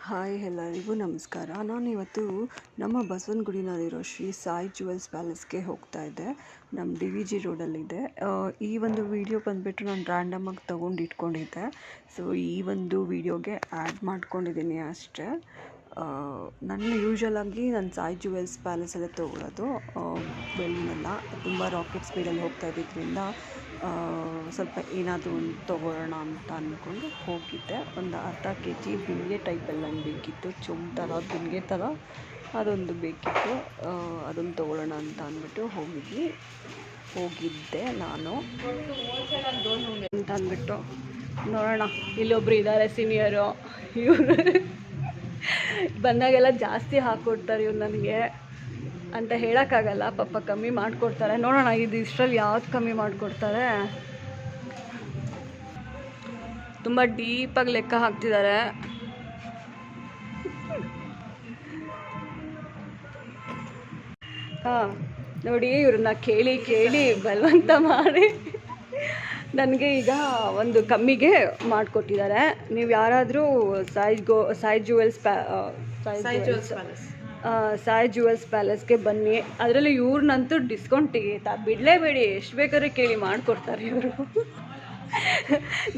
Hi ಎಲ್ಲರಿಗೂ ನಮಸ್ಕಾರ. ನಾನಿವತ್ತು ನಮ್ಮ ಬಸವನಗುಡಿನಲ್ಲಿರೋ ಶ್ರೀ ಸಾಯಿ ಜುವೆಲ್ಸ್ ಪ್ಯಾಲೇಸ್ಗೆ ಹೋಗ್ತಾ ಇದ್ದೆ. ನಮ್ಮ DVG ರೋಡಲ್ಲಿದೆ. ಈ ಒಂದು ವಿಡಿಯೋ ಬಂದುಬಿಟ್ಟು ನಾನು ರ್ಯಾಂಡಮಾಗಿ ತೊಗೊಂಡು ಇಟ್ಕೊಂಡಿದ್ದೆ. ಸೊ ಈ ಒಂದು ವಿಡಿಯೋಗೆ ಆ್ಯಡ್ ಮಾಡ್ಕೊಂಡಿದ್ದೀನಿ ಅಷ್ಟೇ. ನಾನು ಯೂಶ್ವಲಾಗಿ ನಾನು ಸಾಯಿ ಜುವೆಲ್ಸ್ ಪ್ಯಾಲೇಸಲ್ಲೇ ತೊಗೊಳ್ಳೋದು. ಬೆಳ್ಳಿನೆಲ್ಲ ತುಂಬ ರಾಕೆಟ್ ಸ್ಪೀಡಲ್ಲಿ ಹೋಗ್ತಾ ಇದ್ದಿದ್ದರಿಂದ ಸ್ವಲ್ಪ ಏನಾದರೂ ಒಂದು ತೊಗೊಳ್ಳೋಣ ಅಂತ ಅಂದ್ಕೊಂಡು ಹೋಗಿದ್ದೆ. ಒಂದು ಅರ್ಧ kg ಬಿಂದಿಗೆ ಟೈಪಲ್ಲಿ ನಂಗೆ ಬೇಕಿತ್ತು, ಚೊಂಬು ಥರ ಬಿಂದಿಗೆ ಥರ ಅದೊಂದು ಬೇಕಿತ್ತು. ಅದನ್ನು ತೊಗೊಳ್ಳೋಣ ಅಂತ ಅಂದ್ಬಿಟ್ಟು ಹೋಗಿದ್ದೆ ನಾನು ಅಂತ ಅಂದ್ಬಿಟ್ಟು. ನೋಡೋಣ, ಇಲ್ಲೊಬ್ರು ಇದ್ದಾರೆ ಸೀನಿಯರು. ಇವರು ಬಂದಾಗೆಲ್ಲ ಜಾಸ್ತಿ ಹಾಕ್ಕೊಡ್ತಾರೆ ಇವ್ರು ನನಗೆ ಅಂತ ಹೇಳೋಕ್ಕಾಗಲ್ಲ. ಪಾಪ ಕಮ್ಮಿ ಮಾಡಿಕೊಡ್ತಾರೆ. ನೋಡೋಣ ಇದು ಇಷ್ಟರಲ್ಲಿ ಯಾವ್ದು ಕಮ್ಮಿ ಮಾಡಿಕೊಡ್ತಾರೆ. ತುಂಬ ಡೀಪಾಗಿ ಲೆಕ್ಕ ಹಾಕ್ತಿದ್ದಾರೆ. ಹಾಂ ನೋಡಿ, ಇವ್ರನ್ನ ಕೇಳಿ ಬಲವಂತ ಮಾಡಿ ನನಗೆ ಈಗ ಒಂದು ಕಮ್ಮಿಗೆ ಮಾಡಿಕೊಟ್ಟಿದ್ದಾರೆ. ನೀವು ಯಾರಾದರೂ ಸಾಯಿ ಜುವೆಲ್ಸ್ ಪ್ಯಾಲೇಸ್ಗೆ ಬನ್ನಿ. ಅದರಲ್ಲಿ ಇವ್ರನ್ನಂತೂ ಡಿಸ್ಕೌಂಟಿಗೆ ಬಿಡಲೇಬೇಡಿ, ಎಷ್ಟು ಬೇಕಾದ್ರೆ ಕೇಳಿ ಮಾಡಿಕೊಡ್ತಾರೆ ಇವರು.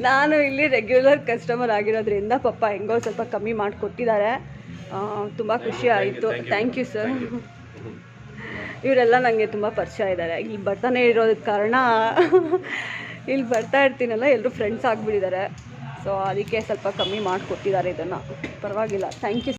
ನಾನು ಇಲ್ಲಿ ರೆಗ್ಯುಲರ್ ಕಸ್ಟಮರ್ ಆಗಿರೋದ್ರಿಂದ ಪಾಪ ಹೆಂಗೋ ಸ್ವಲ್ಪ ಕಮ್ಮಿ ಮಾಡಿಕೊಟ್ಟಿದ್ದಾರೆ. ತುಂಬ ಖುಷಿ ಆಯಿತು. Thank you sir. ಇವರೆಲ್ಲ ನನಗೆ ತುಂಬ ಪರಿಚಯ ಇದ್ದಾರೆ. ಇಲ್ಲಿ ಬರ್ತಾನೆ ಇರೋದಕ್ಕೆ ಕಾರಣ ಇಲ್ಲಿ ಬರ್ತಾ ಇರ್ತೀನಲ್ಲ, ಎಲ್ಲರೂ ಫ್ರೆಂಡ್ಸ್ ಆಗಿಬಿಟ್ಟಿದ್ದಾರೆ. ಸೊ ಅದಕ್ಕೆ ಸ್ವಲ್ಪ ಕಮ್ಮಿ ಮಾಡಿಕೊಟ್ಟಿದ್ದಾರೆ ಇದನ್ನು. ಪರವಾಗಿಲ್ಲ, ಥ್ಯಾಂಕ್ ಯು.